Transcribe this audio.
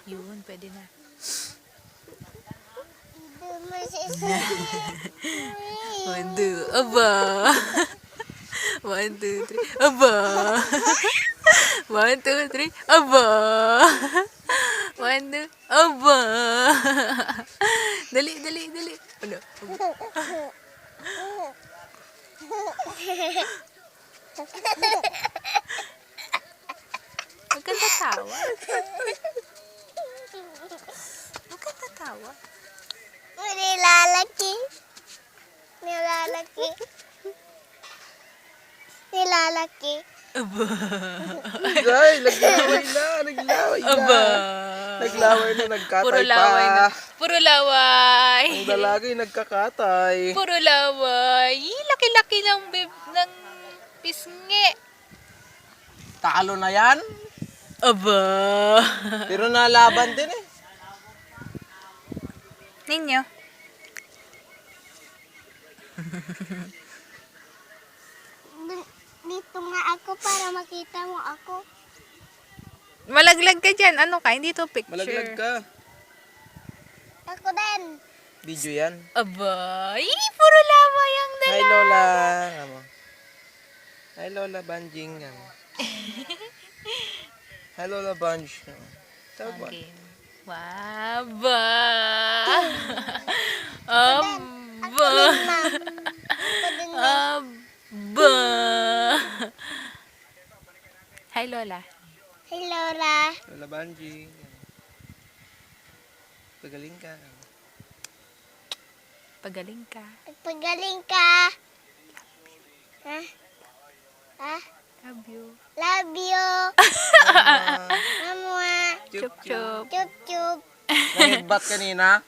Yun, pwede na. One, two, aba. 1, 2, 3, aba. 1, 2, 3, aba. 1, 2, aba. Dali, dali, dali. Ano? Huwag kang tatawa. Huwag kang tatawa. Nilalaki. Nilalaki. Nilalaki. Aba. Ay, naglaway na, naglaway na. Aba. Naglaway na, nagkatay Puro pa. laway na. Puro laway. Ang lalaki nagkakatay. Puro laway. Laki-laki ng ng pisngi. Talo na yan. Aba. Pero nalaban din eh. Ninyo. Dito nga ako para makita mo ako. Malaglag ka dyan. Ano ka? Hindi to picture. Malaglag ka. Ako din. Video yan. Aba. Puro laway ang Hi dala. Lola. Amo. Hi Lola Banjing. Amo. Hi Lola Banj. Tawag ba? Okay. Waba. Aba. Ako din, ma'am. Aba. Hi, Lola. Hey, Laura. Lola Banjing. Pagaling ka. Pagaling ka. Pagaling ka. Ha? Ha? Love you. Love you. Mama. Chup, chup. Chup, chup. Nahidbat kanina.